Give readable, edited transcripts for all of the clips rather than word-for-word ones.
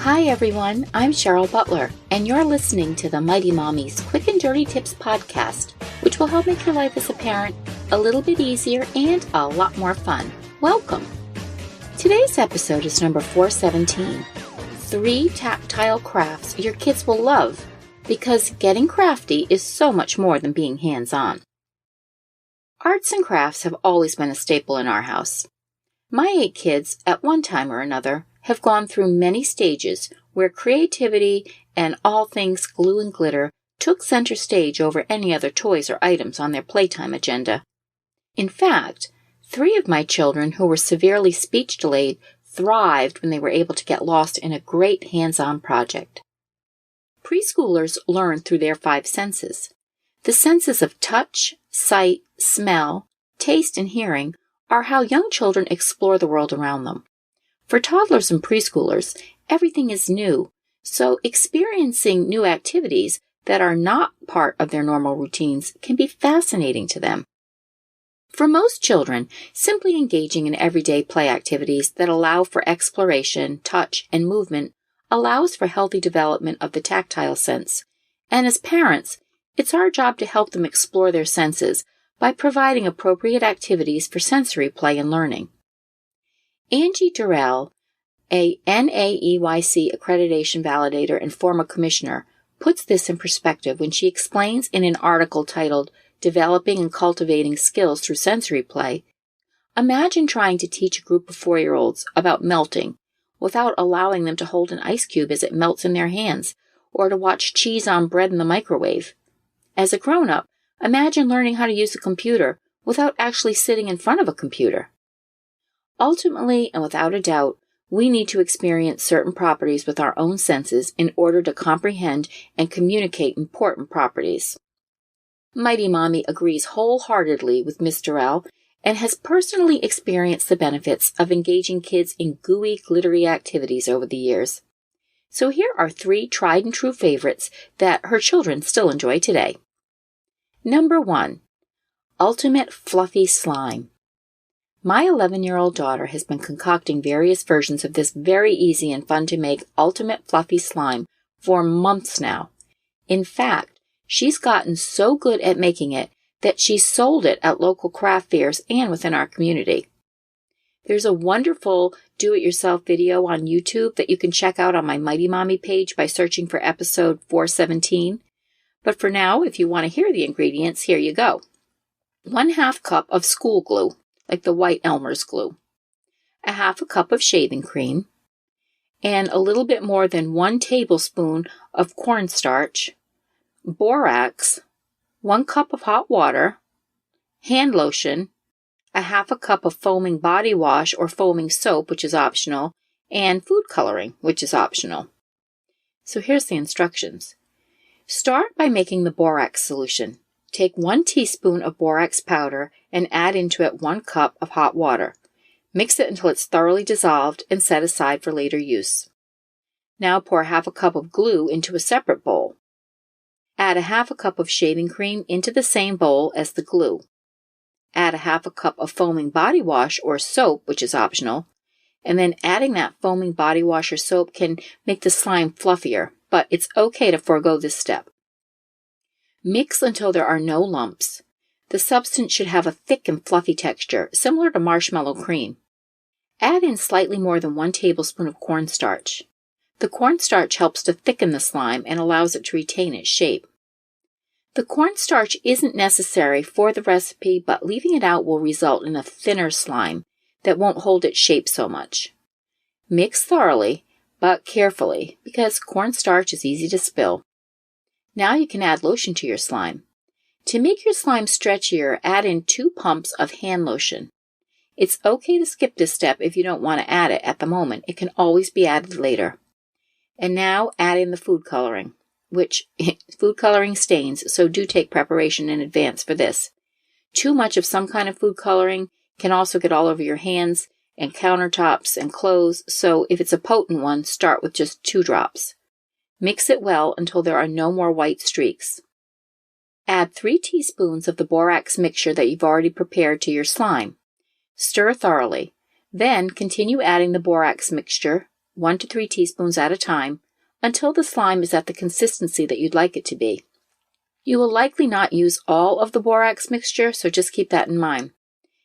Hi everyone, I'm Cheryl Butler, and you're listening to the Mighty Mommy's Quick and Dirty Tips podcast, which will help make your life as a parent a little bit easier and a lot more fun. Welcome! Today's episode is number 417, 3 tactile crafts your kids will love, because getting crafty is so much more than being hands-on. Arts and crafts have always been a staple in our house. My 8 kids, at one time or another, have gone through many stages where creativity and all things glue and glitter took center stage over any other toys or items on their playtime agenda. In fact, 3 of my children who were severely speech delayed thrived when they were able to get lost in a great hands-on project. Preschoolers learn through their 5 senses. The senses of touch, sight, smell, taste, and hearing are how young children explore the world around them. For toddlers and preschoolers, everything is new, so experiencing new activities that are not part of their normal routines can be fascinating to them. For most children, simply engaging in everyday play activities that allow for exploration, touch, and movement allows for healthy development of the tactile sense, and as parents, it's our job to help them explore their senses by providing appropriate activities for sensory play and learning. Angie Durrell, a NAEYC accreditation validator and former commissioner, puts this in perspective when she explains in an article titled Developing and Cultivating Skills Through Sensory Play. Imagine trying to teach a group of 4-year-olds about melting without allowing them to hold an ice cube as it melts in their hands, or to watch cheese on bread in the microwave. As a grown-up, imagine learning how to use a computer without actually sitting in front of a computer. Ultimately, and without a doubt, we need to experience certain properties with our own senses in order to comprehend and communicate important properties. Mighty Mommy agrees wholeheartedly with Ms. Durrell and has personally experienced the benefits of engaging kids in gooey, glittery activities over the years. So here are 3 tried and true favorites that her children still enjoy today. Number 1. Ultimate Fluffy Slime. My 11-year-old daughter has been concocting various versions of this very easy and fun-to-make ultimate fluffy slime for months now. In fact, she's gotten so good at making it that she's sold it at local craft fairs and within our community. There's a wonderful do-it-yourself video on YouTube that you can check out on my Mighty Mommy page by searching for episode 417. But for now, if you want to hear the ingredients, here you go. 1/2 cup of school glue, like the white Elmer's glue, 1/2 cup of shaving cream, and a little bit more than 1 tablespoon of cornstarch, borax, 1 cup of hot water, hand lotion, 1/2 cup of foaming body wash or foaming soap, which is optional, and food coloring, which is optional. So here's the instructions. Start by making the borax solution. Take 1 teaspoon of borax powder and add into it 1 cup of hot water. Mix it until it's thoroughly dissolved and set aside for later use. Now pour 1/2 cup of glue into a separate bowl. Add 1/2 cup of shaving cream into the same bowl as the glue. Add 1/2 cup of foaming body wash or soap, which is optional, and then adding that foaming body wash or soap can make the slime fluffier, but it's okay to forego this step. Mix until there are no lumps. The substance should have a thick and fluffy texture, similar to marshmallow cream. Add in slightly more than 1 tablespoon of cornstarch. The cornstarch helps to thicken the slime and allows it to retain its shape. The cornstarch isn't necessary for the recipe, but leaving it out will result in a thinner slime that won't hold its shape so much. Mix thoroughly, but carefully, because cornstarch is easy to spill. Now you can add lotion to your slime. To make your slime stretchier, add in 2 pumps of hand lotion. It's okay to skip this step if you don't want to add it at the moment. It can always be added later. And now add in the food coloring, which food coloring stains, so do take preparation in advance for this. Too much of some kind of food coloring can also get all over your hands and countertops and clothes, so if it's a potent one, start with just 2 drops. Mix it well until there are no more white streaks. Add 3 teaspoons of the borax mixture that you've already prepared to your slime. Stir thoroughly. Then continue adding the borax mixture, 1 to 3 teaspoons at a time, until the slime is at the consistency that you'd like it to be. You will likely not use all of the borax mixture, so just keep that in mind.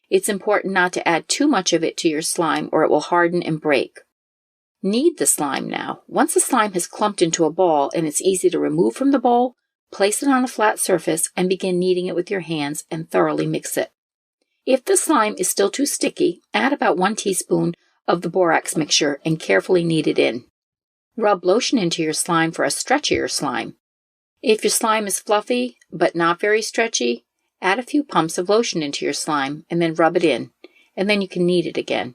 It's important not to add too much of it to your slime or it will harden and break. Knead the slime now. Once the slime has clumped into a ball and it's easy to remove from the bowl, place it on a flat surface and begin kneading it with your hands and thoroughly mix it. If the slime is still too sticky, add about 1 teaspoon of the borax mixture and carefully knead it in. Rub lotion into your slime for a stretchier slime. If your slime is fluffy but not very stretchy, add a few pumps of lotion into your slime and then rub it in, and then you can knead it again.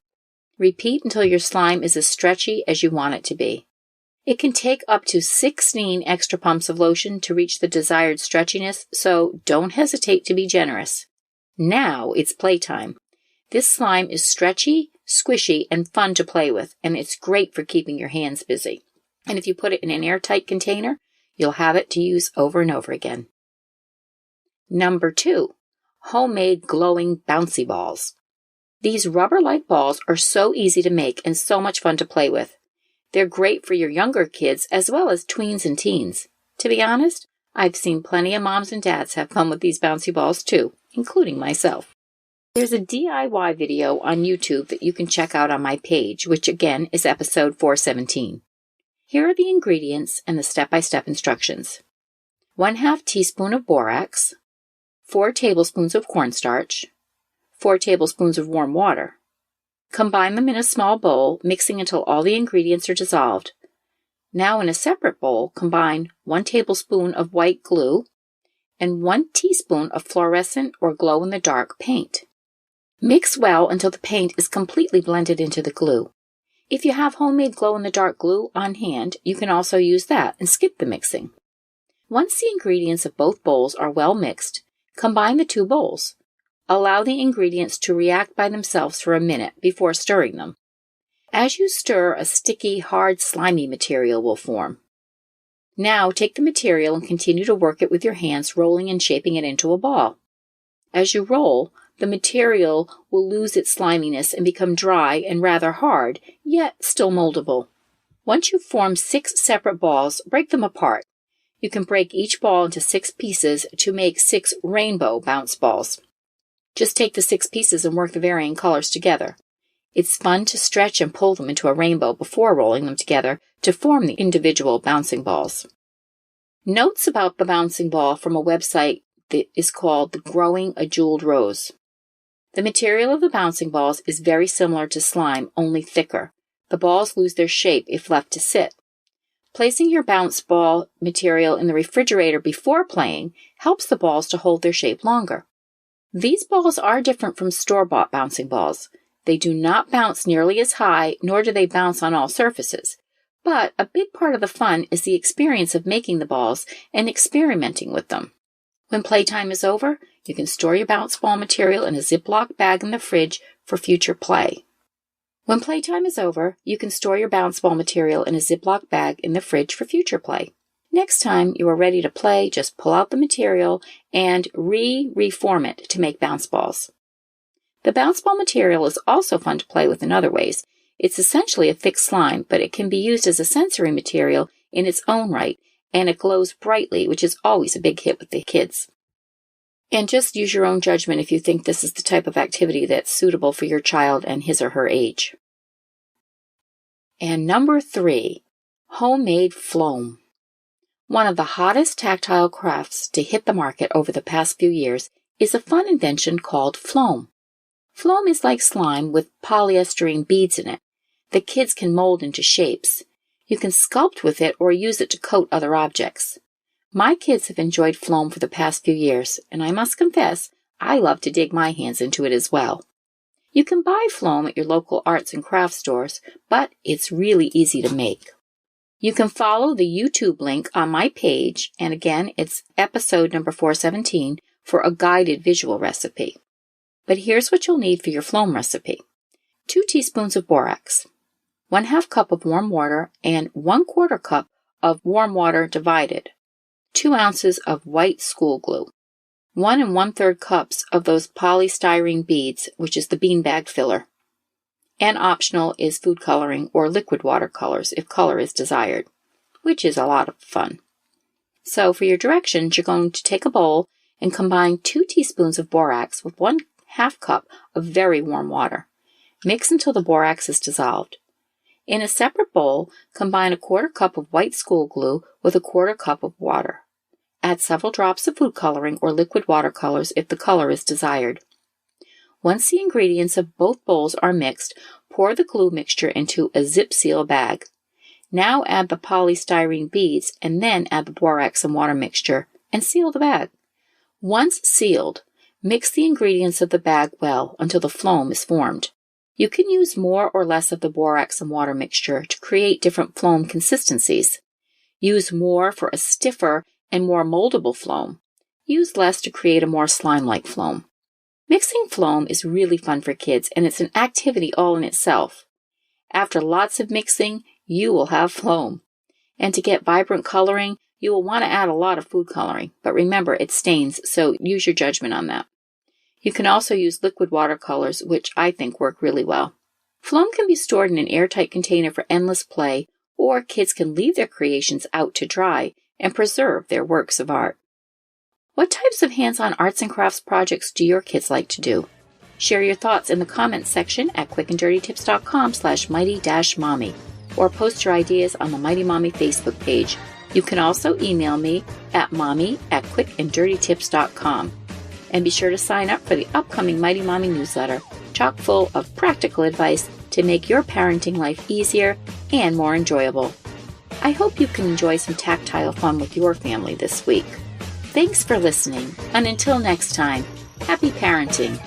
Repeat until your slime is as stretchy as you want it to be. It can take up to 16 extra pumps of lotion to reach the desired stretchiness, so don't hesitate to be generous. Now it's playtime. This slime is stretchy, squishy, and fun to play with, and it's great for keeping your hands busy. And if you put it in an airtight container, you'll have it to use over and over again. Number 2, homemade glowing bouncy balls. These rubber-like balls are so easy to make and so much fun to play with. They're great for your younger kids as well as tweens and teens. To be honest, I've seen plenty of moms and dads have fun with these bouncy balls too, including myself. There's a DIY video on YouTube that you can check out on my page, which again is episode 417. Here are the ingredients and the step-by-step instructions. 1/2 teaspoon of borax, 4 tablespoons of cornstarch, 4 tablespoons of warm water. Combine them in a small bowl, mixing until all the ingredients are dissolved. Now in a separate bowl, combine 1 tablespoon of white glue and 1 teaspoon of fluorescent or glow-in-the-dark paint. Mix well until the paint is completely blended into the glue. If you have homemade glow-in-the-dark glue on hand, you can also use that and skip the mixing. Once the ingredients of both bowls are well mixed, combine the 2 bowls. Allow the ingredients to react by themselves for a minute before stirring them. As you stir, a sticky, hard, slimy material will form. Now take the material and continue to work it with your hands, rolling and shaping it into a ball. As you roll, the material will lose its sliminess and become dry and rather hard, yet still moldable. Once you've formed 6 separate balls, break them apart. You can break each ball into 6 pieces to make 6 rainbow bounce balls. Just take the 6 pieces and work the varying colors together. It's fun to stretch and pull them into a rainbow before rolling them together to form the individual bouncing balls. Notes about the bouncing ball from a website that is called the Growing a Jeweled Rose. The material of the bouncing balls is very similar to slime, only thicker. The balls lose their shape if left to sit. Placing your bounce ball material in the refrigerator before playing helps the balls to hold their shape longer. These balls are different from store-bought bouncing balls. They do not bounce nearly as high, nor do they bounce on all surfaces. But a big part of the fun is the experience of making the balls and experimenting with them. When playtime is over, you can store your bounce ball material in a Ziploc bag in the fridge for future play. When playtime is over, you can store your bounce ball material in a Ziploc bag in the fridge for future play. Next time you are ready to play, just pull out the material and reform it to make bounce balls. The bounce ball material is also fun to play with in other ways. It's essentially a thick slime, but it can be used as a sensory material in its own right, and it glows brightly, which is always a big hit with the kids. And just use your own judgment if you think this is the type of activity that's suitable for your child and his or her age. And number 3, homemade floam. One of the hottest tactile crafts to hit the market over the past few years is a fun invention called floam. Floam is like slime with polyesterine beads in it that kids can mold into shapes. You can sculpt with it or use it to coat other objects. My kids have enjoyed floam for the past few years, and I must confess, I love to dig my hands into it as well. You can buy floam at your local arts and crafts stores, but it's really easy to make. You can follow the YouTube link on my page, and again, it's episode number 417 for a guided visual recipe. But here's what you'll need for your floam recipe. 2 teaspoons of borax, 1/2 cup of warm water, and 1/4 cup of warm water divided, 2 ounces of white school glue, 1 1/3 cups of those polystyrene beads, which is the beanbag filler, And optional is food coloring or liquid watercolors if color is desired, which is a lot of fun. So for your directions, you're going to take a bowl and combine 2 teaspoons of borax with 1/2 cup of very warm water. Mix until the borax is dissolved. In a separate bowl, combine a 1/4 cup of white school glue with a 1/4 cup of water. Add several drops of food coloring or liquid watercolors if the color is desired. Once the ingredients of both bowls are mixed, pour the glue mixture into a zip seal bag. Now add the polystyrene beads and then add the borax and water mixture and seal the bag. Once sealed, mix the ingredients of the bag well until the phloem is formed. You can use more or less of the borax and water mixture to create different phloem consistencies. Use more for a stiffer and more moldable phloem. Use less to create a more slime-like phloem. Mixing phloem is really fun for kids, and it's an activity all in itself. After lots of mixing, you will have phloem. And to get vibrant coloring, you will want to add a lot of food coloring, but remember it stains, so use your judgment on that. You can also use liquid watercolors, which I think work really well. Phloem can be stored in an airtight container for endless play, or kids can leave their creations out to dry and preserve their works of art. What types of hands-on arts and crafts projects do your kids like to do? Share your thoughts in the comments section at quickanddirtytips.com/mighty-mommy, or post your ideas on the Mighty Mommy Facebook page. You can also email me at mommy@quickanddirtytips.com. And be sure to sign up for the upcoming Mighty Mommy newsletter, chock full of practical advice to make your parenting life easier and more enjoyable. I hope you can enjoy some tactile fun with your family this week. Thanks for listening, and until next time, happy parenting.